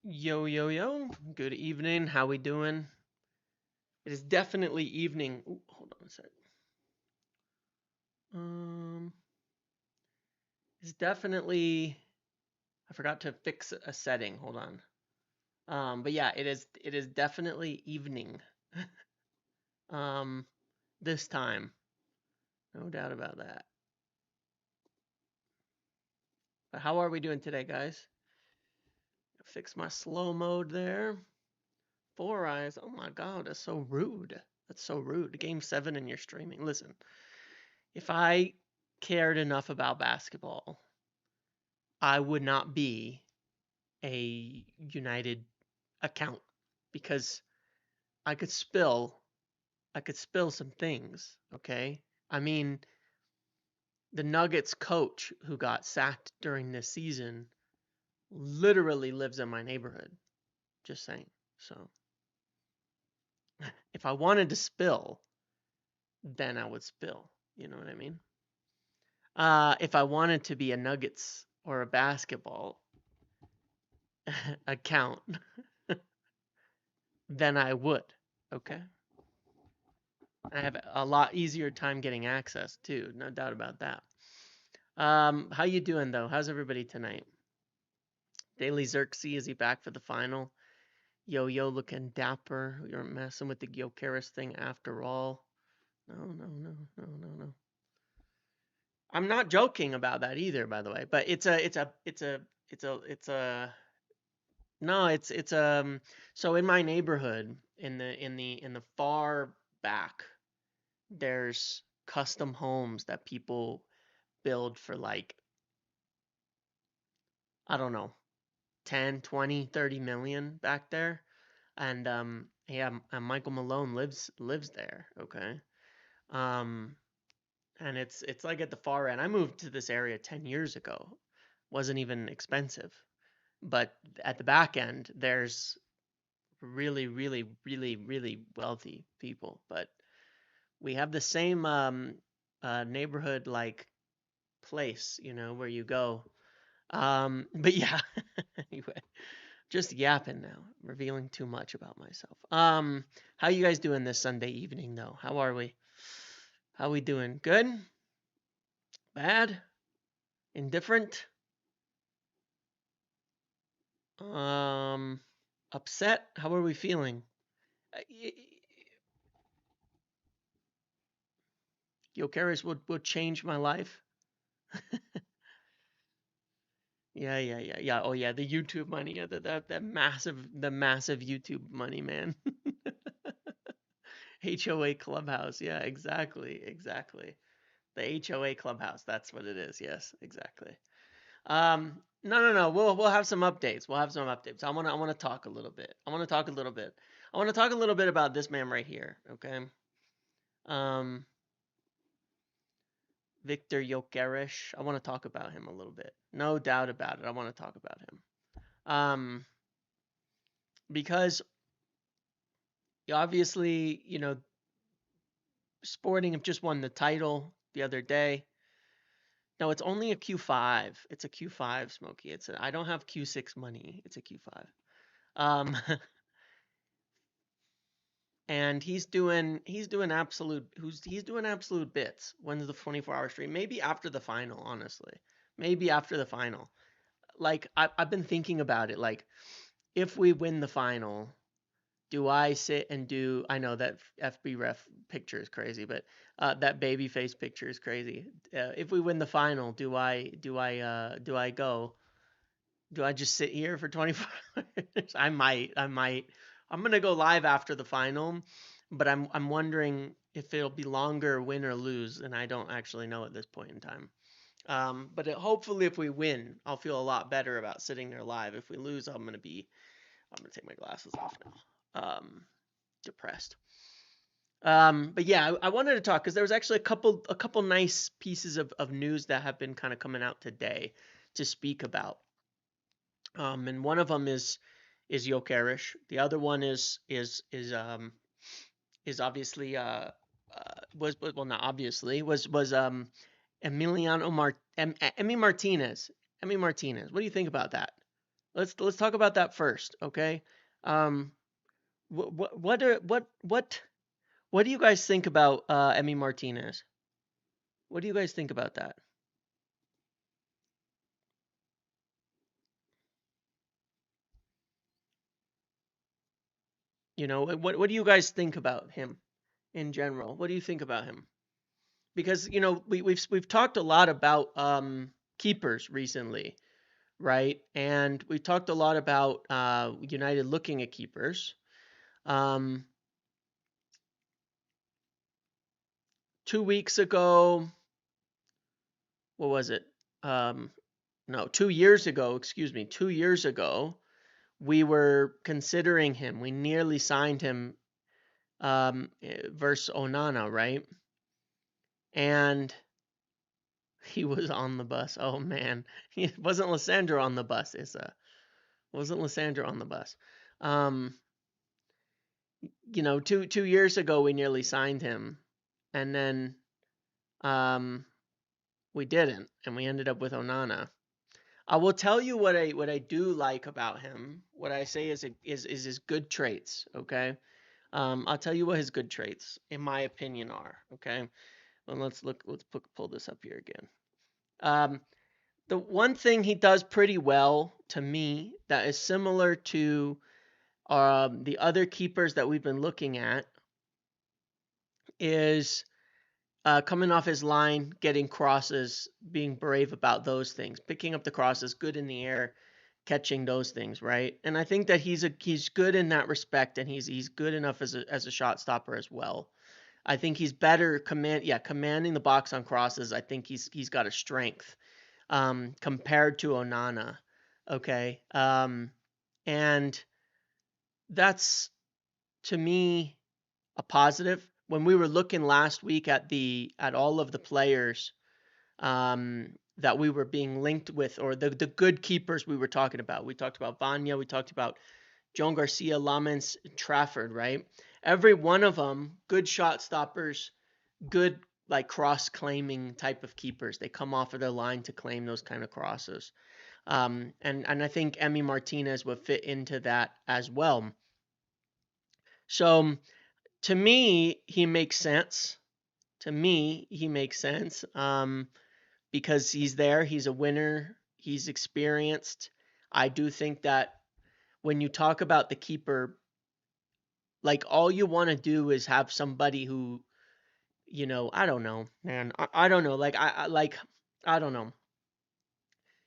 Yo, yo, yo. Good evening. How we doing? It is definitely evening. Ooh, hold on a sec. Um, it's definitely. I forgot to fix a setting. Hold on. But yeah, it is definitely evening. Um, this time, no doubt about that. But how are we doing today, guys? Fix my slow mode there. Four eyes. Oh my God, that's so rude. That's so rude. Game 7 and you're streaming. Listen, if I cared enough about basketball, I would not be a United account because I could spill some things, okay? I mean, the Nuggets coach who got sacked during this season literally lives in my neighborhood. Just saying. So, if I wanted to spill, then I would spill. You know what I mean? If I wanted to be a Nuggets or a basketball account, then I would. Okay? I have a lot easier time getting access too, no doubt about that. How you doing though? How's everybody tonight? Daily Xerxes, is he back for the final? Yo looking dapper. You're messing with the Gyokeres thing after all. No, no, no, no, no, no. I'm not joking about that either, by the way. But it's a no, it's so in my neighborhood, in the far back, there's custom homes that people build for like, I don't know, 10, 20, 30 million back there. And yeah, Michael Malone lives there, okay? Um and it's like at the far end. I moved to this area 10 years ago. Wasn't even expensive. But at the back end, there's really, really, really, really wealthy people. But we have the same neighborhood like place, where you go. But yeah, anyway, just yapping now, revealing too much about myself. How you guys doing this Sunday evening though? How are we? How we doing? Good? Bad? Indifferent? Um, Upset? How are we feeling? Gyökeres would change my life. Yeah, yeah, yeah, yeah. Oh yeah, the YouTube money. Yeah, the massive YouTube money, man. HOA Clubhouse. Yeah, exactly, exactly. The HOA Clubhouse. That's what it is. Yes, exactly. No, no, no. We'll have some updates. We'll have some updates. I wanna talk a little bit. I wanna talk a little bit. I wanna talk a little bit about this man right here. Okay. Um, Viktor Gyökeres. I want to talk about him a little bit. No doubt about it. I want to talk about him. Because obviously, Sporting have just won the title the other day. No, it's only a Q5. It's a Q5, Smokey. I don't have Q6 money. It's a Q5. Um, and he's doing absolute bits. When's the 24-hour stream? Maybe after the final, honestly. Maybe after the final. Like I've been thinking about it. Like if we win the final, do I sit and do? I know that FB ref picture is crazy, but that baby face picture is crazy. If we win the final, do I go? Do I just sit here for 24 hours? I might. I'm gonna go live after the final, but I'm wondering if it'll be longer, win or lose, and I don't actually know at this point in time. But hopefully, if we win, I'll feel a lot better about sitting there live. If we lose, I'm gonna take my glasses off now. Depressed. But yeah, I wanted to talk because there was actually a couple nice pieces of news that have been kind of coming out today to speak about. And one of them is Gyökeres. The other one is obviously was well, not obviously, was Emiliano Emi Martinez. Emi Martinez. What do you think about that? Let's talk about that first, okay? Um, what do you guys think about Emi Martinez? What do you guys think about that? You know, what do you guys think about him in general? What do you think about him? Because you know we've talked a lot about keepers recently, right? And we talked a lot about United looking at keepers. Um, 2 weeks ago, what was it? Um, no, 2 years ago, excuse me, 2 years ago, we were considering him. We nearly signed him versus Onana, right? And he was on the bus. Oh man, it wasn't Lissandro on the bus. Wasn't Lissandro on the bus. Um, you know, two years ago we nearly signed him, and then um, we didn't, and we ended up with Onana. I will tell you what I do like about him. What I say is his good traits. Okay, I'll tell you what his good traits, in my opinion, are. Okay, well let's look. Pull this up here again. Um, the one thing he does pretty well to me that is similar to the other keepers that we've been looking at is coming off his line, getting crosses, being brave about those things, picking up the crosses, good in the air, catching those things, right? And I think that he's good in that respect, and he's good enough as a shot stopper as well. I think he's better commanding the box on crosses. I think he's got a strength compared to Onana. Okay, and that's to me a positive. When we were looking last week at all of the players that we were being linked with, or the good keepers we were talking about, we talked about Vanya, we talked about John Garcia, Lamens, Trafford, right? Every one of them, good shot stoppers, good like cross claiming type of keepers. They come off of their line to claim those kind of crosses. And I think Emi Martinez would fit into that as well. So to me, he makes sense. To me, he makes sense because he's there. He's a winner. He's experienced. I do think that when you talk about the keeper, like all you want to do is have somebody who, you know, I don't know, man. I don't know. I don't know.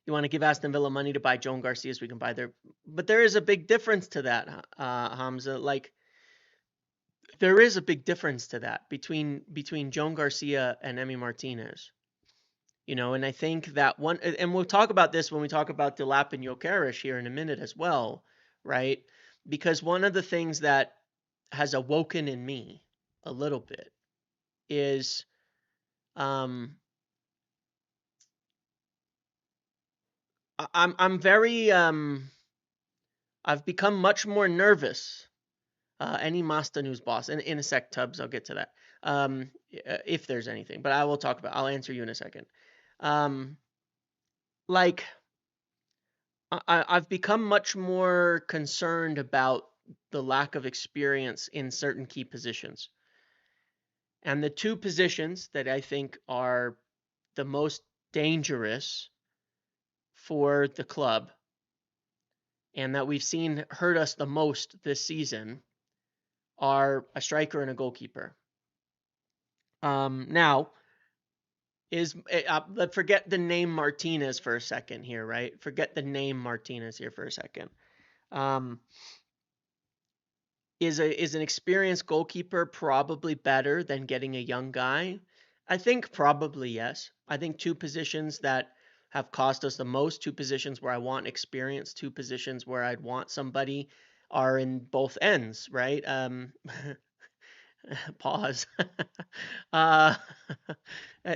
You want to give Aston Villa money to buy Joan Garcia so we can buy their, but there is a big difference to that, Hamza. Like there is a big difference to that between Joan Garcia and Emi Martinez. You know, and I think that one, and we'll talk about this when we talk about Delap and Gyökeres here in a minute as well, right? Because one of the things that has awoken in me a little bit is um, I'm very I've become much more nervous. Any Masta News boss, and in a sec, Tubbs, I'll get to that. If there's anything, but I'll answer you in a second. Um, like I've become much more concerned about the lack of experience in certain key positions. And the two positions that I think are the most dangerous for the club and that we've seen hurt us the most this season are a striker and a goalkeeper. Now, let's forget the name Martinez for a second here, right? Forget the name Martinez here for a second. Um, is an experienced goalkeeper probably better than getting a young guy? I think probably yes. I think two positions that have cost us the most, two positions where I want experience, two positions where I'd want somebody are in both ends, right? Pause. uh,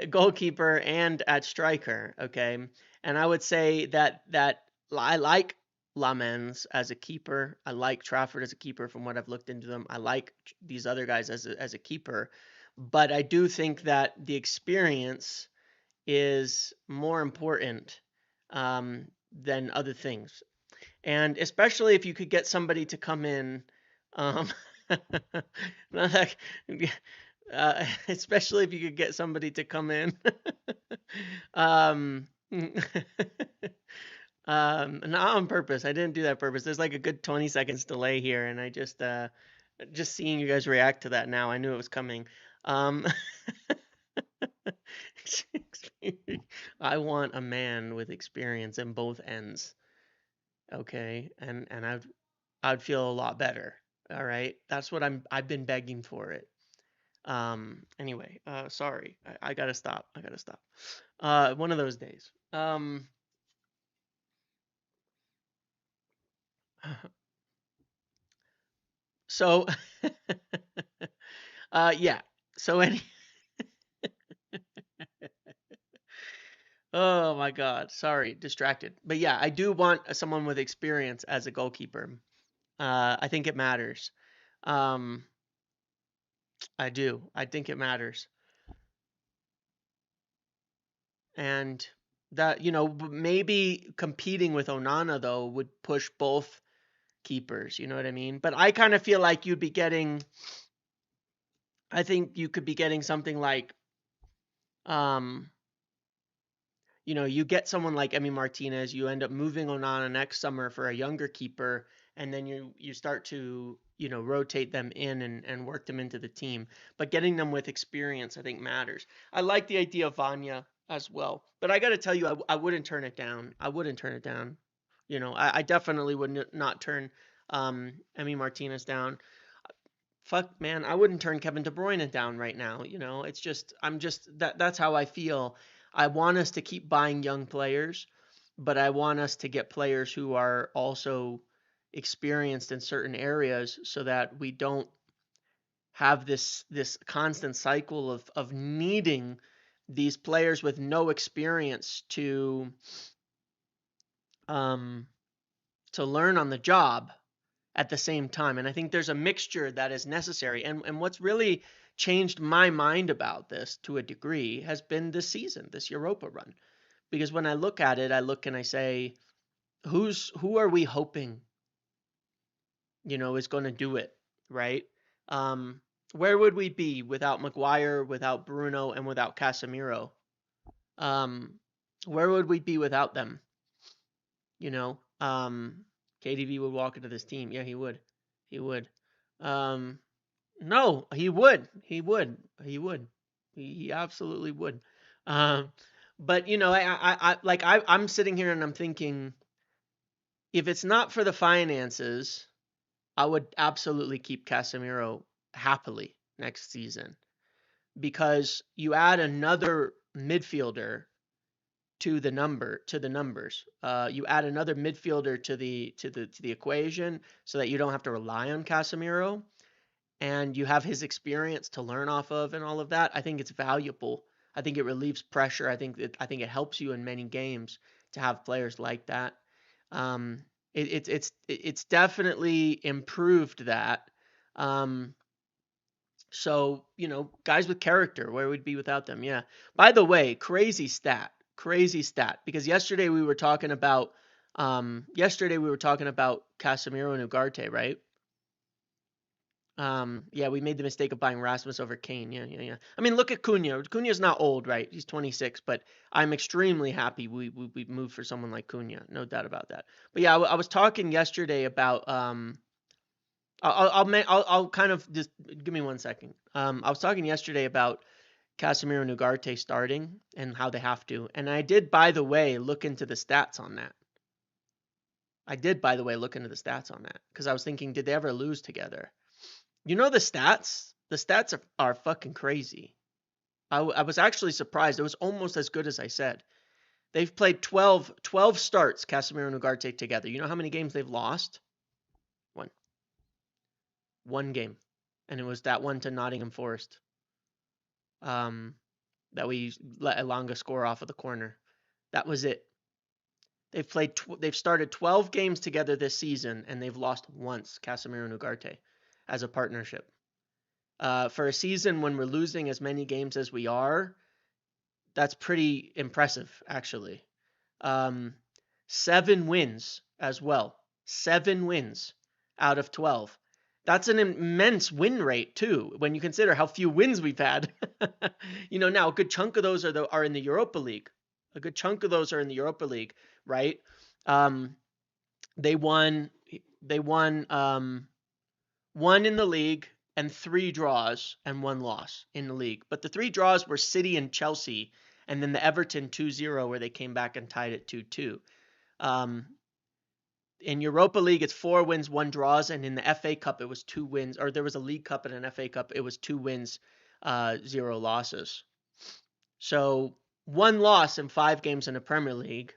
Goalkeeper and at striker. Okay, and I would say that I like Lamens as a keeper. I like Trafford as a keeper from what I've looked into them. I like these other guys as a keeper, but I do think that the experience is more important than other things. And especially if you could get somebody to come in, um, not that, especially if you could get somebody to come in, um, not on purpose. I didn't do that on purpose. There's like a good 20 seconds delay here, and I just seeing you guys react to that now, I knew it was coming. Um, I want a man with experience in both ends, okay? And I'd feel a lot better. All right? That's what I've been begging for it. Anyway, sorry. I gotta stop. I gotta stop. One of those days. So yeah. So any Oh my God. Sorry, distracted. But yeah, I do want someone with experience as a goalkeeper. I think it matters. Um, I do. I think it matters. And that, maybe competing with Onana though would push both keepers, you know what I mean? But I kind of feel like I think you could be getting something like, um, you get someone like Emi Martinez, you end up moving Onana next summer for a younger keeper, and then you start to, rotate them in and work them into the team. But getting them with experience, I think, matters. I like the idea of Vanya as well, but I got to tell you, I wouldn't turn it down. I wouldn't turn it down. I definitely would not turn Emi Martinez down. Fuck, man, I wouldn't turn Kevin De Bruyne down right now. It's just that's how I feel. I want us to keep buying young players, but I want us to get players who are also experienced in certain areas so that we don't have this constant cycle of needing these players with no experience um to learn on the job at the same time. And I think there's a mixture that is necessary. And what's really changed my mind about this to a degree has been this season, this Europa run. Because when I look at it, I look and I say, who are we hoping, is going to do it, right? Um, where would we be without Maguire, without Bruno, and without Casemiro? Um, where would we be without them? You know, um, KDV would walk into this team. Yeah, he would. He would. Um, No, he would. He would. He would. He absolutely would. Um, but I'm sitting here and I'm thinking, if it's not for the finances, I would absolutely keep Casemiro happily next season because you add another midfielder to the numbers. You add another midfielder to the equation so that you don't have to rely on Casemiro and you have his experience to learn off of and all of that. I think it's valuable. I think it relieves pressure. I think it helps you in many games to have players like that. Um, it's definitely improved that. Um, so guys with character, where would be without them? Yeah. By the way, crazy stat. Because yesterday we were talking about Casemiro and Ugarte, right? Yeah, we made the mistake of buying Rasmus over Kane. Yeah, yeah, yeah. I mean, look at Cunha. Cunha's not old, right? He's 26, but I'm extremely happy we moved for someone like Cunha. No doubt about that. But yeah, I was talking yesterday about I'll kind of just give me 1 second. I was talking yesterday about Casemiro and Ugarte starting and how they have to, and I did, by the way, look into the stats on that. I did, by the way, look into the stats on that because I was thinking, did they ever lose together? You know the stats? The stats are fucking crazy. I was actually surprised. It was almost as good as I said. They've played 12 starts, Casemiro and Ugarte together. You know how many games they've lost? One. One game. And it was that one to Nottingham Forest. Um, that we let Elanga score off of the corner. That was it. They've started 12 games together this season, and they've lost once, Casemiro and Ugarte, as a partnership. For a season when we're losing as many games as we are, that's pretty impressive, actually. Um, 7 wins as well. 7 wins out of 12. That's an immense win rate too, when you consider how few wins we've had. Now a good chunk of those are in the Europa League. A good chunk of those are in the Europa League, right? Um, they won. They won one in the league and 3 draws and 1 loss in the league. But the 3 draws were City and Chelsea, and then the Everton 2-0 where they came back and tied it 2-2. Um, in Europa League, it's 4 wins, 1 draws, and in the FA Cup, it was 2 wins, or there was a League Cup and an FA Cup, it was 2 wins, 0 losses. So 1 loss in 5 games in the Premier League,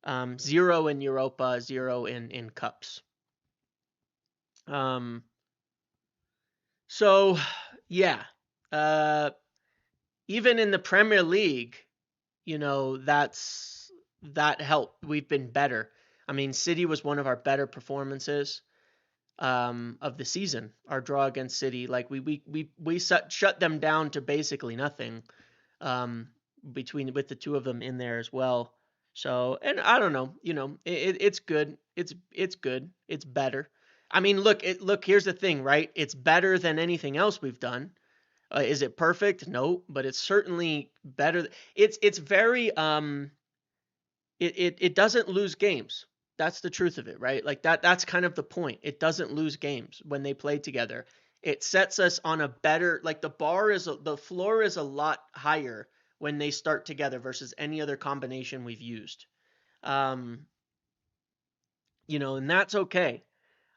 0 in Europa, 0 in cups. So yeah, even in the Premier League, that helped. We've been better. I mean, City was one of our better performances of the season. Our draw against City, like we shut them down to basically nothing. With the 2 of them in there as well. So, and I don't know, it's good. It's good. It's better. I mean, look. Here's the thing, right? It's better than anything else we've done. Is it perfect? No, but it's certainly better. It's very it doesn't lose games. That's the truth of it, right? Like that's kind of the point. It doesn't lose games when they play together. It sets us on a better, like the floor is a lot higher when they start together versus any other combination we've used. And that's okay.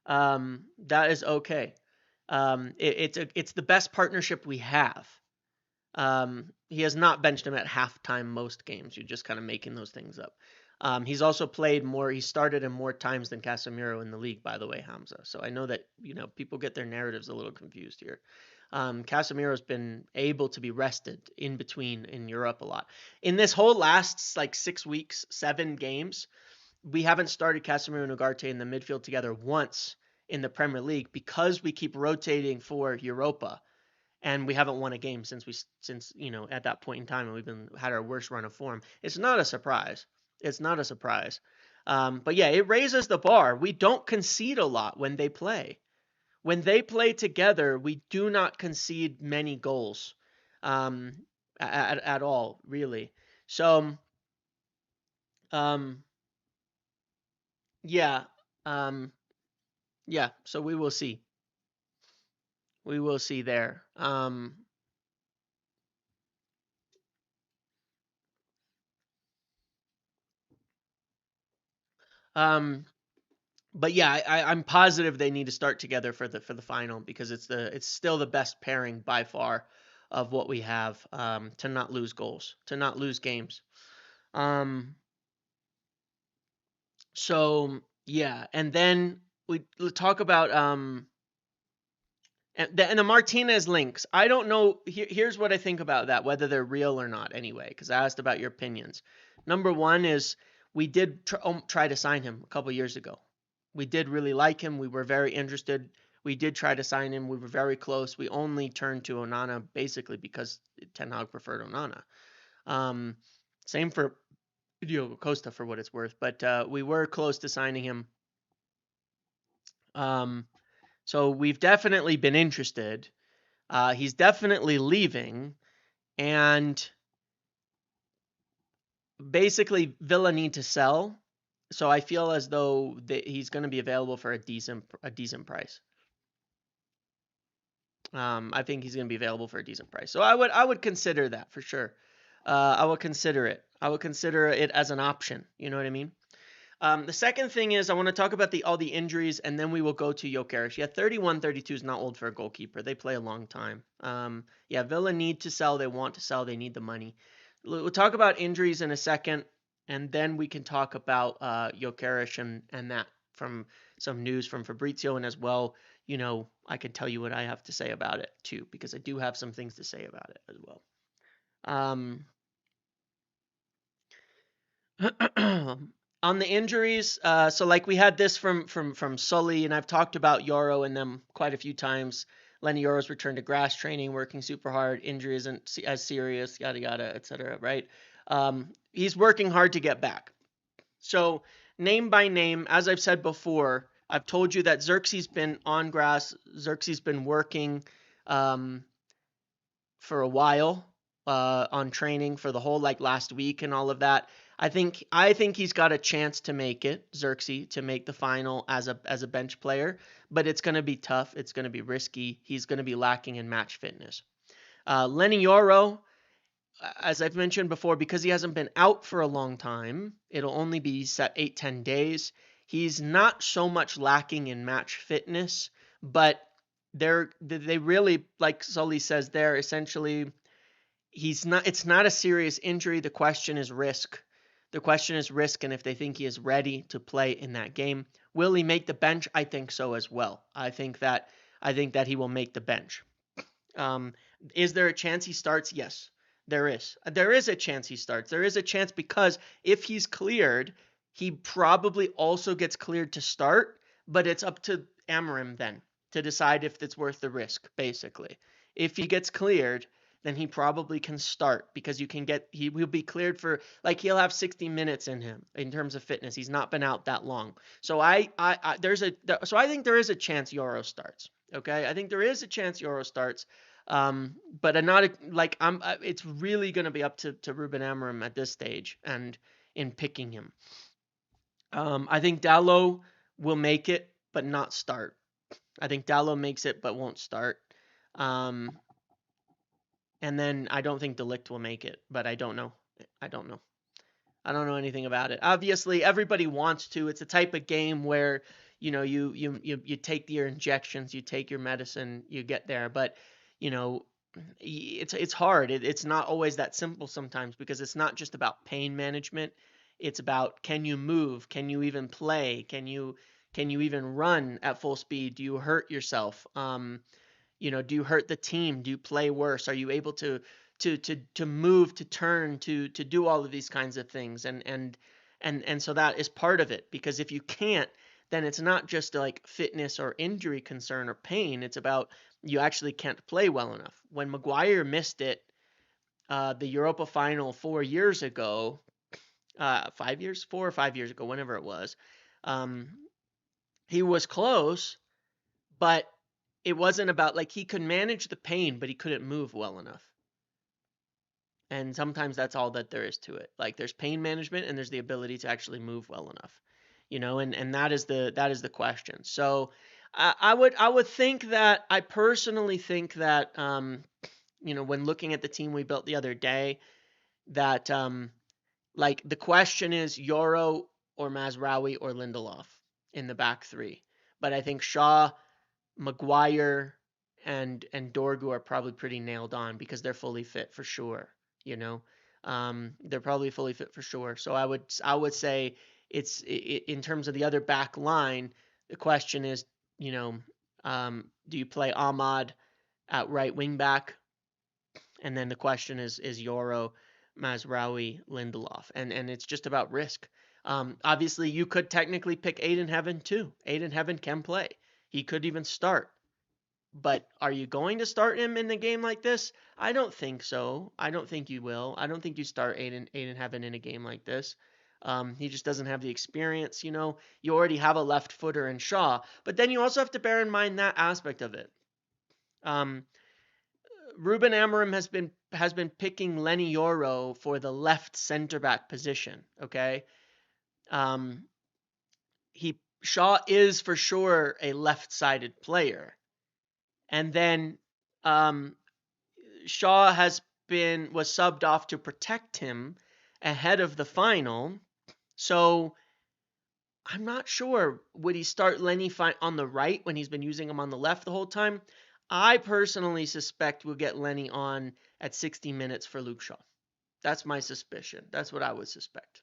That is okay. It's the best partnership we have. He has not benched him at halftime most games. You're just kind of making those things up. He's also played more. He started in more times than Casemiro in the league, by the way, Hamza. So I know that people get their narratives a little confused here. Casemiro's been able to be rested in between in Europe a lot. In this whole last 6 weeks, 7 games, we haven't started Casemiro and Ugarte in the midfield together once in the Premier League because we keep rotating for Europa. And we haven't won a game since at that point in time, and we've had our worst run of form. It's not a surprise. It's not a surprise. But yeah, it raises the bar. We don't concede a lot when they play. When they play together, we do not concede many goals at all, really. So, yeah, yeah. So we will see. We will see there. But yeah, I'm positive they need to start together for the final because it's still the best pairing by far of what we have to not lose goals, to not lose games. So yeah, and then we talk about and the Martinez links. I don't know. Here's what I think about that, whether they're real or not. Anyway, because I asked about your opinions. Number one is we did try to sign him a couple years ago. We did really like him. We were very interested. We did try to sign him. We were very close. We only turned to Onana basically because Ten Hag preferred Onana. Same for Diogo Costa for what it's worth, but we were close to signing him. So we've definitely been interested. He's definitely leaving, and basically Villa need to sell. So I feel as though he's going to be available for a decent price. I think he's going to be available for a decent price. So I would consider that for sure. I would consider it. I would consider it as an option. You know what I mean? The second thing is I want to talk about all the injuries, and then we will go to Gyökeres. Yeah, 31, 32 is not old for a goalkeeper. They play a long time. Yeah, Villa need to sell. They want to sell. They need the money. We'll talk about injuries in a second, and then we can talk about Gyökeres and that from some news from Fabrizio, and as well, I can tell you what I have to say about it too, because I do have some things to say about it as well. On the injuries, so like we had this from Sully, and I've talked about Yoro and them quite a few times. Lenny Yoro's returned to grass training, working super hard. Injury isn't as serious, yada yada, etc. Right? He's working hard to get back. So name by name, as I've said before, I've told you that Xerxes been on grass. Xerxes been working um, for a while on training for the whole like last week and all of that. I think he's got a chance to make it, Xerxes, to make the final as a bench player, but it's going to be tough. It's going to be risky. He's going to be lacking in match fitness. Lenny Yoro, as I've mentioned before, because he hasn't been out for a long time, it'll only be set 8-10 days. He's not so much lacking in match fitness, but they really, like Sully says, they're essentially he's not. It's not a serious injury. The question is risk. The question is risk, and if they think he is ready to play in that game, will he make the bench? I think so as well. I think that he will make the bench. Um, is there a chance he starts? Yes, there is. There is a chance he starts. There is a chance because if he's cleared, he probably also gets cleared to start, but it's up to Amarim then to decide if it's worth the risk, basically. If he gets cleared, then he probably can start because he will be cleared for like he'll have 60 minutes in him in terms of fitness. He's not been out that long. So I think there is a chance Yoro starts. Okay, I think there is a chance Yoro starts. But I'm not like I'm. It's really going to be up to Ruben Amorim at this stage and in picking him. I think Dallo will make it, but not start. I think Dallo makes it, but won't start. Um, and then I don't think Delict will make it, but I don't know. I don't know. I don't know anything about it. Obviously, everybody wants to. It's a type of game where you take your injections, you take your medicine, you get there. But you know, it's hard. It's not always that simple sometimes because it's not just about pain management. It's about can you move? Can you even play? Can you even run at full speed? Do you hurt yourself? Do you hurt the team? Do you play worse? Are you able to move, to turn, to do all of these kinds of things? And so that is part of it because if you can't, then it's not just like fitness or injury concern or pain. It's about you actually can't play well enough. When Maguire missed it, the Europa final 4 years ago, 5 years, 4 or 5 years ago, whenever it was, um, he was close, but it wasn't about like he could manage the pain, but he couldn't move well enough. And sometimes that's all that there is to it. Like there's pain management and there's the ability to actually move well enough, and that is the question. So I would think that I personally think that when looking at the team we built the other day, that like the question is Yoro or Mazraoui or Lindelof in the back three. But I think Shaw, Maguire, and Dorgu are probably pretty nailed on because they're fully fit for sure. You know, they're probably fully fit for sure. So I would say in terms of the other back line, the question is, do you play Ahmad at right wing back? And then the question is Yoro, Mazraoui, Lindelof, and it's just about risk. Obviously, you could technically pick Aiden Heaven too. Aiden Heaven can play. He could even start. But are you going to start him in a game like this? I don't think so. I don't think you will. I don't think you start Aiden Heaven in a game like this. He just doesn't have the experience. You already have a left footer in Shaw, but then you also have to bear in mind that aspect of it. Ruben Amorim has been picking Lenny Yoro for the left center back position. Okay, um, Shaw is for sure a left-sided player, and then um, Shaw was subbed off to protect him ahead of the final. So I'm not sure would he start Lenny on the right when he's been using him on the left the whole time. I personally suspect we'll get Lenny on at 60 minutes for Luke Shaw. That's my suspicion. That's what I would suspect.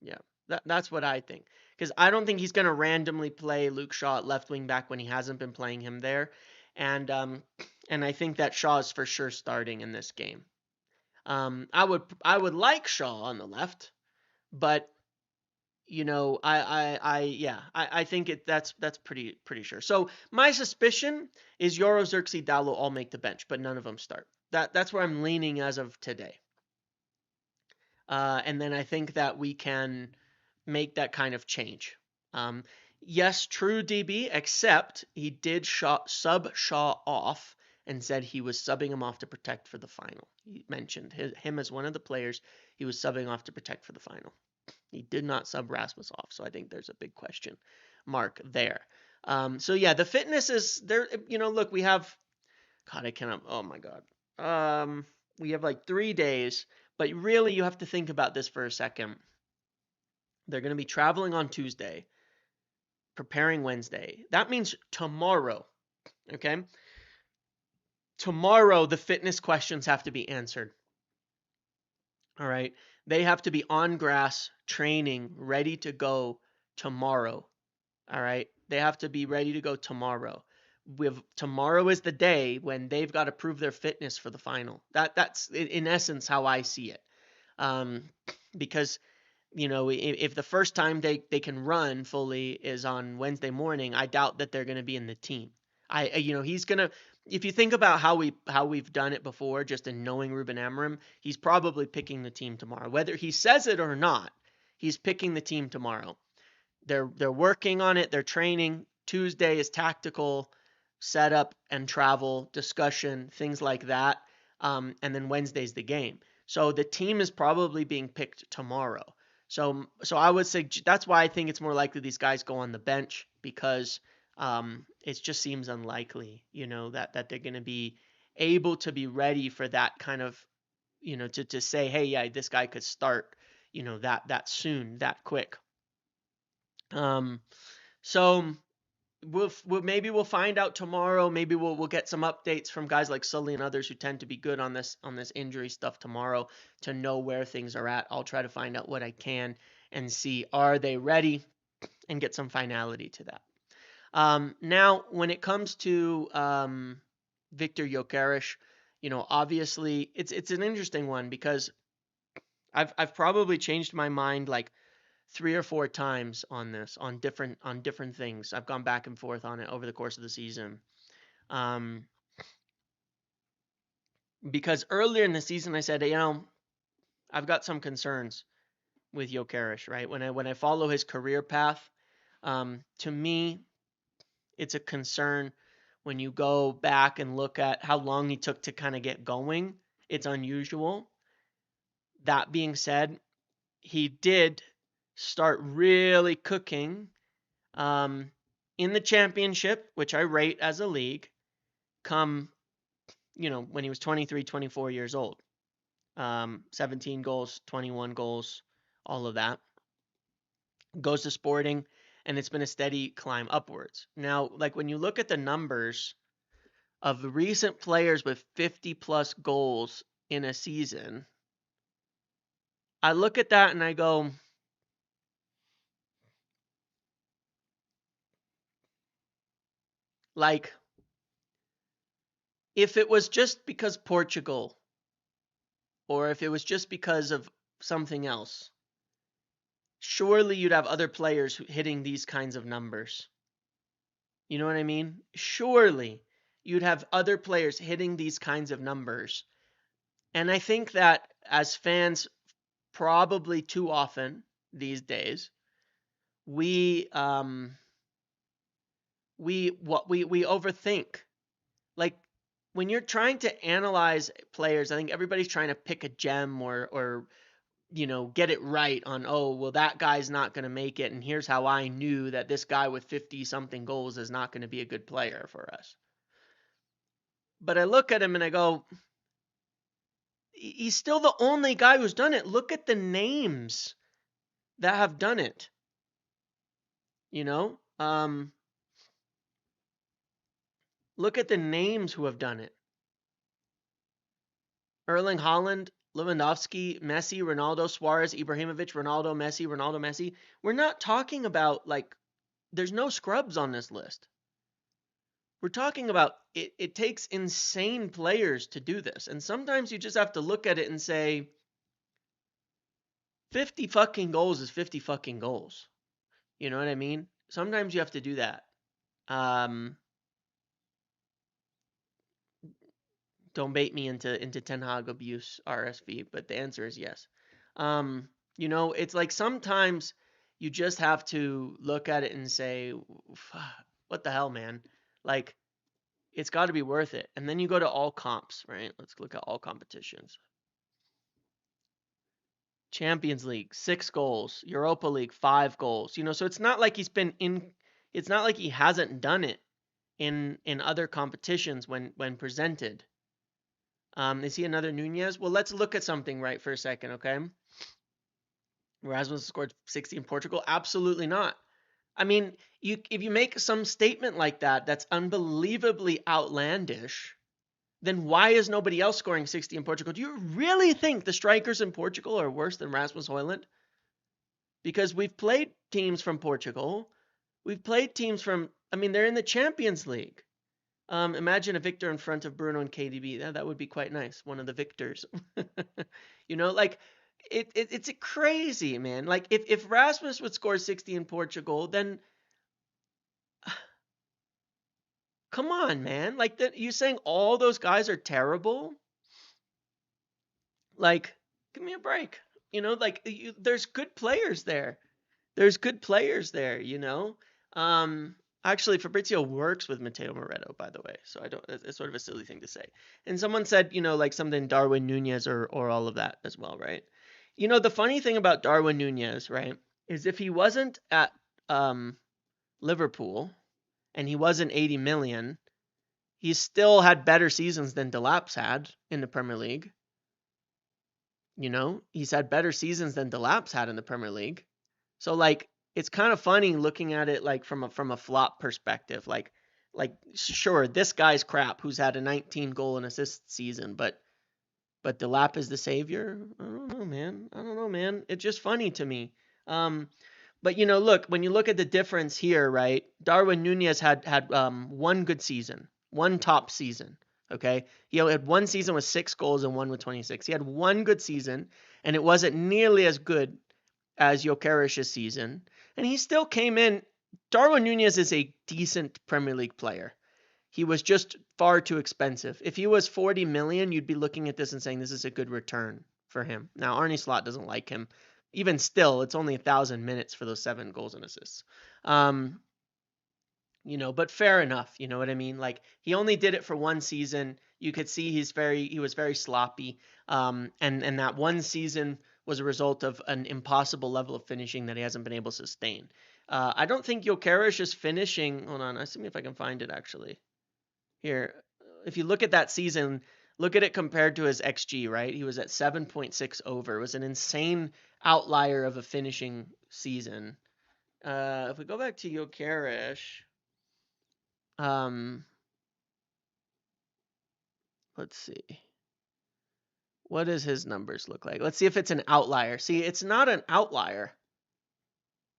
Yeah, that's what I think. Because I don't think he's going to randomly play Luke Shaw at left wing back when he hasn't been playing him there. And I think that Shaw is for sure starting in this game. I would like Shaw on the left, but I think that's pretty sure. So my suspicion is Yoro, Xerxes, Dallo all make the bench, but none of them start. That's where I'm leaning as of today. And then I think that we can make that kind of change. Yes, true DB, except he did sub Shaw off and said he was subbing him off to protect for the final. He mentioned him as one of the players he was subbing off to protect for the final. He did not sub Rasmus off, so I think there's a big question mark there. So yeah, the fitness is there. Look, we have. God, I cannot. Oh my God. We have like 3 days, but really, you have to think about this for a second. They're going to be traveling on Tuesday, preparing Wednesday. That means tomorrow. Okay. Tomorrow, the fitness questions have to be answered. All right. They have to be on grass, training, ready to go tomorrow. All right. They have to be ready to go tomorrow. Tomorrow is the day when they've got to prove their fitness for the final. That's in essence how I see it. Because if the first time they can run fully is on Wednesday morning, I doubt that they're going to be in the team. He's going to. If you think about how we've done it before, just in knowing Ruben Amorim, he's probably picking the team tomorrow. Whether he says it or not, he's picking the team tomorrow. They're working on it. They're training. Tuesday is tactical, setup and travel, discussion, things like that. And then Wednesday's the game. So the team is probably being picked tomorrow. So I would say that's why I think it's more likely these guys go on the bench, because it just seems unlikely, that they're going to be able to be ready for that kind of, to say, hey, yeah, this guy could start, that soon, that quick. So maybe we'll find out tomorrow. Maybe we'll get some updates from guys like Sully and others who tend to be good on this injury stuff tomorrow to know where things are at. I'll try to find out what I can and see, are they ready, and get some finality to that. Now, when it comes to Viktor Gyökeres, obviously it's an interesting one, because I've probably changed my mind like 3 or 4 times on this, on different things. I've gone back and forth on it over the course of the season. Because earlier in the season I said, I've got some concerns with Gyökeres, right? When I follow his career path, to me, it's a concern when you go back and look at how long he took to kind of get going. It's unusual. That being said, he did start really cooking in the championship, which I rate as a league, come, when he was 23, 24 years old. 17 goals, 21 goals, all of that. Goes to Sporting, and it's been a steady climb upwards. Now, like when you look at the numbers of the recent players with 50 plus goals in a season, I look at that and I go, like, if it was just because Portugal, or if it was just because of something else, surely you'd have other players hitting these kinds of numbers. You know what I mean? Surely you'd have other players hitting these kinds of numbers. And I think that as fans, probably too often these days, we overthink. Like, when you're trying to analyze players, I think everybody's trying to pick a gem or get it right on, oh, well, that guy's not going to make it, and here's how I knew that this guy with 50 something goals is not going to be a good player for us. But I look at him and I go, he's still the only guy who's done it. Look at the names that have done it. Look at the names who have done it. Erling Haaland, Lewandowski, Messi, Ronaldo, Suarez, Ibrahimovic, Ronaldo, Messi. We're not talking about, like, there's no scrubs on this list. We're talking about it takes insane players to do this. And sometimes you just have to look at it and say, 50 fucking goals is 50 fucking goals. You know what I mean? Sometimes you have to do that. Don't bait me into Ten Hag abuse RSV, but the answer is yes. It's like sometimes you just have to look at it and say, what the hell, man? Like, it's got to be worth it. And then you go to all comps, right? Let's look at all competitions. Champions League, 6 goals. Europa League, 5 goals. So it's not like it's not like he hasn't done it in other competitions when presented. Is he another Nunez? Well, let's look at something right for a second, okay? Rasmus scored 60 in Portugal? Absolutely not. I mean, if you make some statement like that that's unbelievably outlandish, then why is nobody else scoring 60 in Portugal? Do you really think the strikers in Portugal are worse than Rasmus Højlund? Because we've played teams from Portugal. We've played teams from, I mean, they're in the Champions League. Imagine a Viktor in front of Bruno and KDB. That would be quite nice. One of the Victors. Like it's crazy, man. Like if Rasmus would score 60 in Portugal, then come on, man. Like you saying all those guys are terrible? Like, give me a break. Like there's good players there. There's good players there, Actually, Fabrizio works with Matteo Moretto, by the way, so I don't. It's sort of a silly thing to say. And someone said, like something Darwin Nunez or all of that as well, right? The funny thing about Darwin Nunez, right, is if he wasn't at Liverpool and he wasn't 80 million, he still had better seasons than Delap's had in the Premier League. He's had better seasons than Delap's had in the Premier League. So like it's kind of funny looking at it like from a flop perspective. Like sure, this guy's crap who's had a 19 goal and assist season, but Delap is the savior. I don't know, man. It's just funny to me. But look, when you look at the difference here, right? Darwin Nunez had one good season, one top season. Okay, he had one season with 6 goals and one with 26. He had one good season, and it wasn't nearly as good as Gyökeres' season, and he still came in. Darwin Nunez is a decent Premier League player. He was just far too expensive. If he was 40 million, you'd be looking at this and saying this is a good return for him. Now, Arne Slot doesn't like him. Even still, it's only 1,000 minutes for those 7 goals and assists. But fair enough. You know what I mean? Like he only did it for one season. You could see he was very sloppy. And that one season was a result of an impossible level of finishing that he hasn't been able to sustain. I don't think Gyökeres is finishing. Hold on, let's see if I can find it actually. Here, if you look at that season, look at it compared to his XG, right? He was at 7.6 over. It was an insane outlier of a finishing season. If we go back to Gyökeres, let's see. What does his numbers look like? Let's see if it's an outlier. See, it's not an outlier.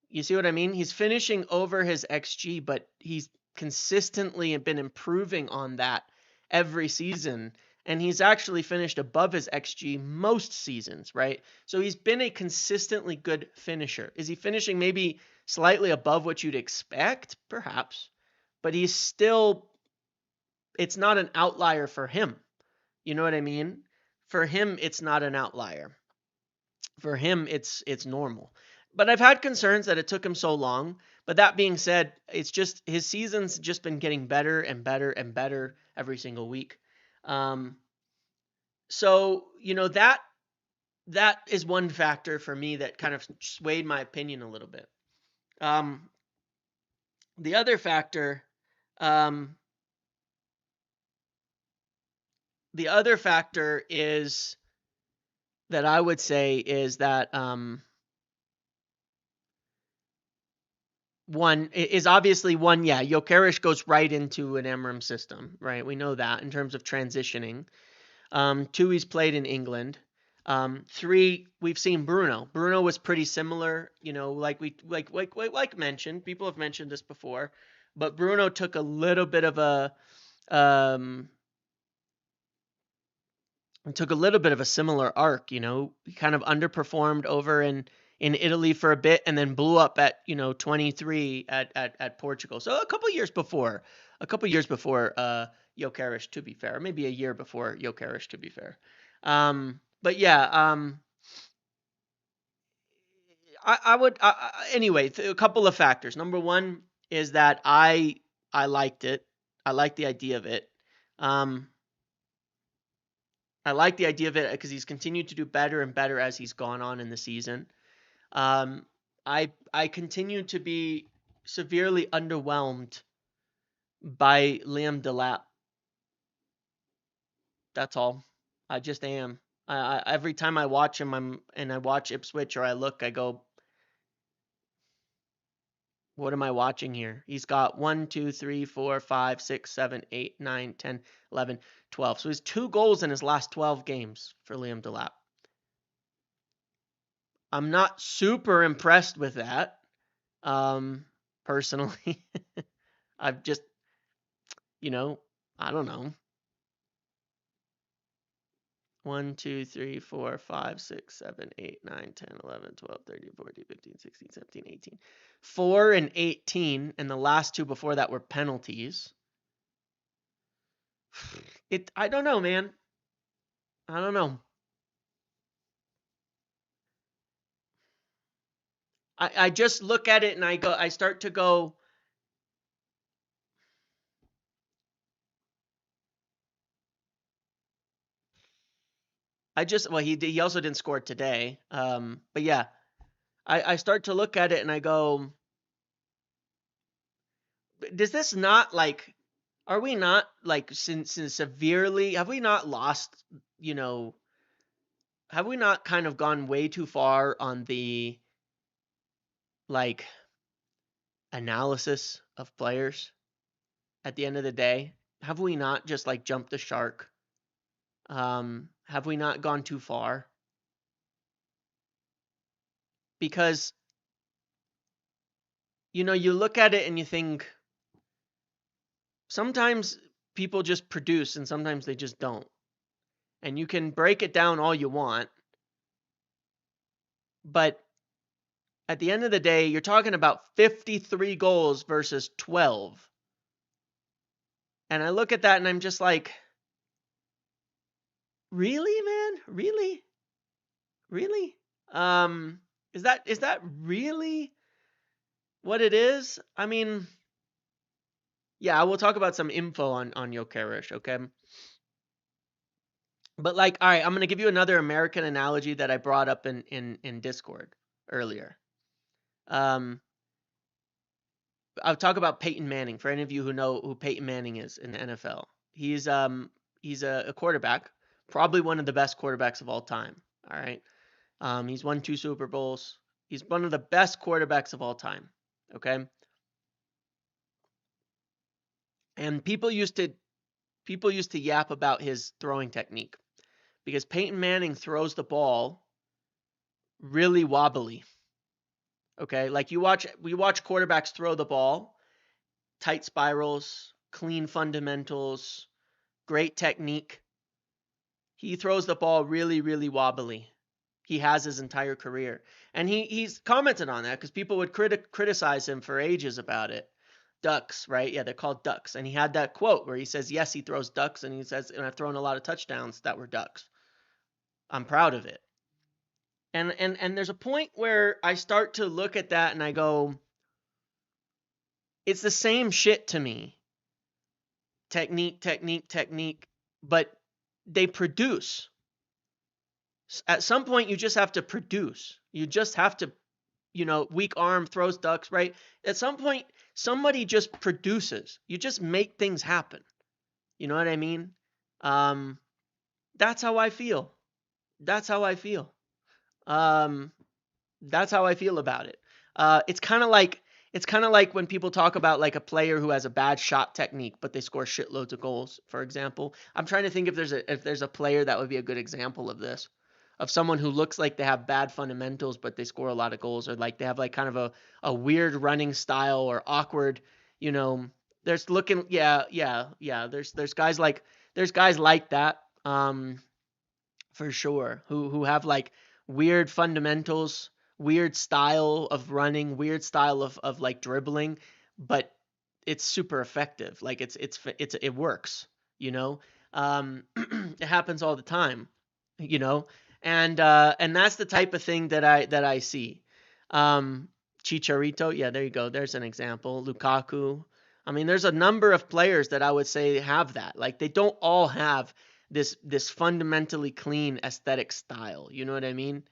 You see what I mean? He's finishing over his XG, but he's consistently been improving on that every season. And he's actually finished above his XG most seasons, right? So he's been a consistently good finisher. Is he finishing maybe slightly above what you'd expect? Perhaps. But he's still, it's not an outlier for him. You know what I mean? For him, it's not an outlier. For him, it's normal. But I've had concerns that it took him so long. But that being said, it's just his season's just been getting better and better and better every single week. So that is one factor for me that kind of swayed my opinion a little bit. The other factor, is that I would say is that one is obviously one, yeah, Gyökeres goes right into an Emram system, right? We know that in terms of transitioning. 2, he's played in England. 3, we've seen Bruno. Bruno was pretty similar, like mentioned. People have mentioned this before, but Bruno took a little bit of a similar arc. He kind of underperformed over in Italy for a bit and then blew up at 23 at Portugal. So a couple years before Gyökeres, to be fair, maybe a year before Gyökeres, to be fair. But yeah, I would anyway. A couple of factors. Number one is that I liked it. I like the idea of it. Um, I like the idea of it because he's continued to do better and better as he's gone on in the season. Um, I continue to be severely underwhelmed by Liam Delap. That's all. I just am. Every time I watch him, I watch Ipswich or I look, I go, what am I watching here? He's got 1, 2, 3, 4, 5, 6, 7, 8, 9, 10, 11, 12. So he's 2 goals in his last 12 games for Liam Delap. I'm not super impressed with that, personally. I've just, you know, I don't know. 1, 2, 3, 4, 5, 6, 7, 8, 9, 10, 11, 12, 13, 14, 15, 16, 17, 18. 4 and 18, and the last two before that were penalties. I don't know, man. I don't know. I just look at it and I start to go, well, he also didn't score today. But yeah, I start to look at it and I go, does this not like, are we not like since severely, have we not lost, you know, have we not kind of gone way too far on the like analysis of players at the end of the day? Have we not just like jumped the shark? Have we not gone too far? Because, you look at it and you think sometimes people just produce and sometimes they just don't. And you can break it down all you want, but at the end of the day, you're talking about 53 goals versus 12. And I look at that and I'm just like, really, man? Really? Really? Is that really what it is? I mean, yeah, we'll talk about some info on Gyökeres, okay? But like, all right, I'm gonna give you another American analogy that I brought up in Discord earlier. I'll talk about Peyton Manning for any of you who know who Peyton Manning is in the NFL. He's a quarterback, probably one of the best quarterbacks of all time. All right, he's won 2 Super Bowls. He's one of the best quarterbacks of all time. Okay, and people used to yap about his throwing technique because Peyton Manning throws the ball really wobbly. Okay, like we watch quarterbacks throw the ball, tight spirals, clean fundamentals, great technique. He throws the ball really, really wobbly. He has his entire career. And he's commented on that because people would criticize him for ages about it. Ducks, right? Yeah, they're called ducks. And he had that quote where he says, yes, he throws ducks. And he says, and I've thrown a lot of touchdowns that were ducks. I'm proud of it. And there's a point where I start to look at that and I go, it's the same shit to me. Technique, technique, technique. But they produce. At some point, you just have to produce. You just have to, weak arm, throws ducks, right? At some point, somebody just produces. You just make things happen. You know what I mean? Um, that's how I feel. That's how I feel. Um, that's how I feel about it. It's kind of like when people talk about like a player who has a bad shot technique, but they score shitloads of goals. For example, I'm trying to think if there's a player that would be a good example of this, of someone who looks like they have bad fundamentals, but they score a lot of goals, or like they have like kind of a weird running style or awkward, you know. There's looking, yeah, yeah, yeah. There's guys like that. For sure, who have like weird fundamentals, weird style of running, weird style of like dribbling, but it's super effective. Like it works, you know. It happens all the time, you know, and that's the type of thing that I see. Um, Chicharito, yeah, there you go. There's an example. Lukaku. I mean, there's a number of players that I would say have that. Like they don't all have this fundamentally clean aesthetic style. You know what I mean?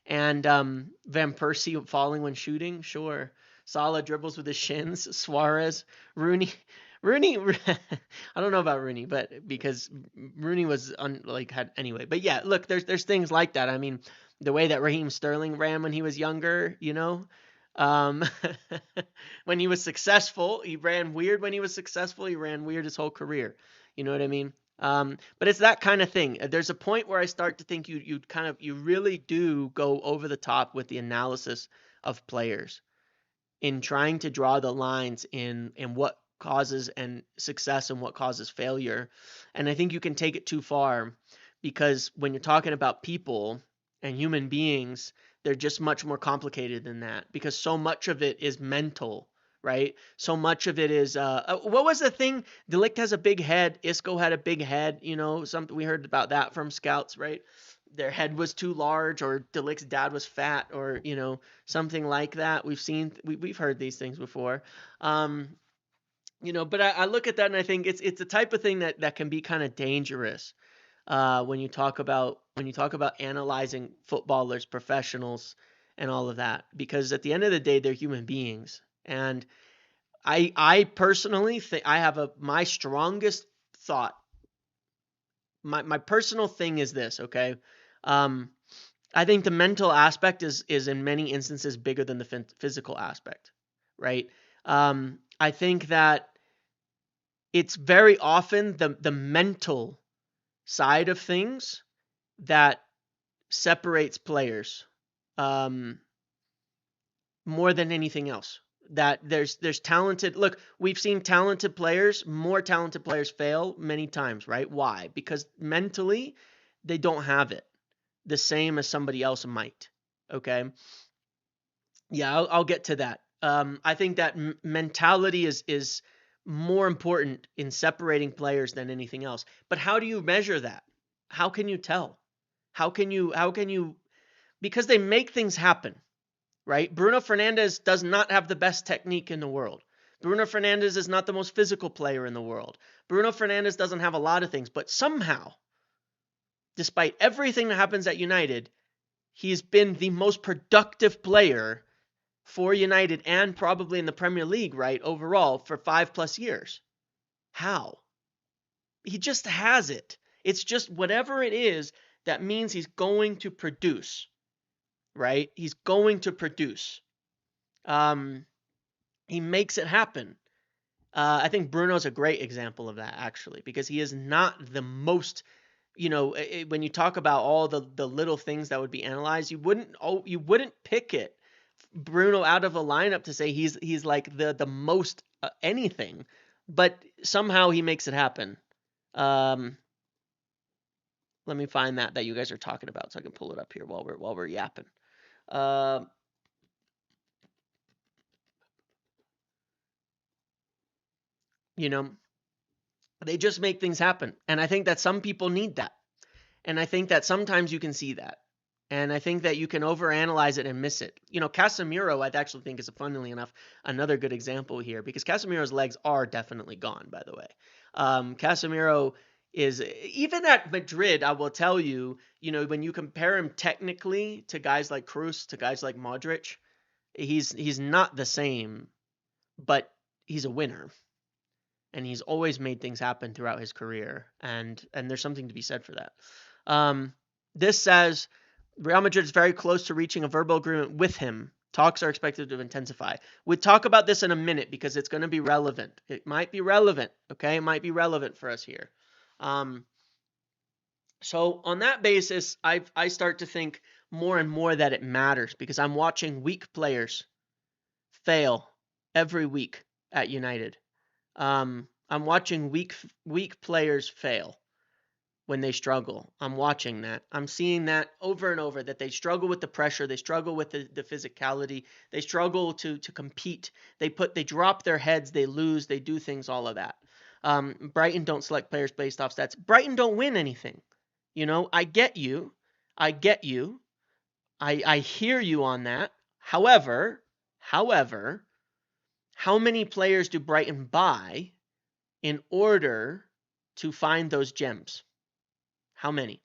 And Van Persie falling when shooting, sure. Salah dribbles with his shins. Suarez, Rooney, Rooney. I don't know about Rooney, but because Rooney was like had anyway. But yeah, look, there's things like that. I mean, the way that Raheem Sterling ran when he was younger, you know. Um, when he was successful, he ran weird when he was successful. He ran weird his whole career. You know what I mean? But it's that kind of thing. There's a point where I start to think you really do go over the top with the analysis of players in trying to draw the lines in what causes and success and what causes failure. And I think you can take it too far because when you're talking about people and human beings, they're just much more complicated than that because so much of it is mental, right? So much of it is what was the thing? Delict has a big head, Isco had a big head, you know, something we heard about that from scouts, right? Their head was too large or Delict's dad was fat or, you know, something like that. We've heard these things before. Um, you know, but I look at that and I think it's the type of thing that can be kind of dangerous when you talk about analyzing footballers, professionals, and all of that, because at the end of the day, they're human beings. And I personally think I have my strongest thought. My personal thing is this, okay? Um, I think the mental aspect is in many instances bigger than the physical aspect, right? I think that it's very often the mental side of things that separates players um, more than anything else. That there's talented. Look, we've seen more talented players fail many times, right? Why? Because mentally they don't have it the same as somebody else might. Okay. Yeah, I'll get to that. I think that mentality is more important in separating players than anything else. But how do you measure that? How can you tell? How can you because they make things happen, right? Bruno Fernandes does not have the best technique in the world. Bruno Fernandes is not the most physical player in the world. Bruno Fernandes doesn't have a lot of things, but somehow, despite everything that happens at United, he's been the most productive player for United and probably in the Premier League, right, overall for 5+ years. How? He just has it. It's just whatever it is that means he's going to produce, right? He's going to produce. Um, he makes it happen. I think Bruno's a great example of that, actually, because he is not the most, you know, when you talk about all the little things that would be analyzed, you wouldn't pick it Bruno out of a lineup to say he's like the most anything, but somehow he makes it happen. Um, let me find that you guys are talking about so I can pull it up here while we're yapping. Uh, you know, they just make things happen, and I think that some people need that, and I think that sometimes you can see that. And I think that you can overanalyze it and miss it. You know, Casemiro, I actually think is, funnily enough, another good example here because Casemiro's legs are definitely gone, by the way. Casemiro is, even at Madrid, I will tell you, you know, when you compare him technically to guys like Kroos, to guys like Modric, he's not the same, but he's a winner. And he's always made things happen throughout his career. And there's something to be said for that. This says Real Madrid is very close to reaching a verbal agreement with him. Talks are expected to intensify. We'll talk about this in a minute because it's going to be relevant. It might be relevant, okay? It might be relevant for us here. So on that basis, I start to think more and more that it matters because I'm watching weak players fail every week at United. I'm watching weak players fail when they struggle. I'm watching that. I'm seeing that over and over, that they struggle with the pressure, they struggle with the physicality, they struggle to compete. They drop their heads, they lose, they do things, all of that. Brighton don't select players based off stats. Brighton don't win anything. You know, I get you. I hear you on that. However, how many players do Brighton buy in order to find those gems? How many?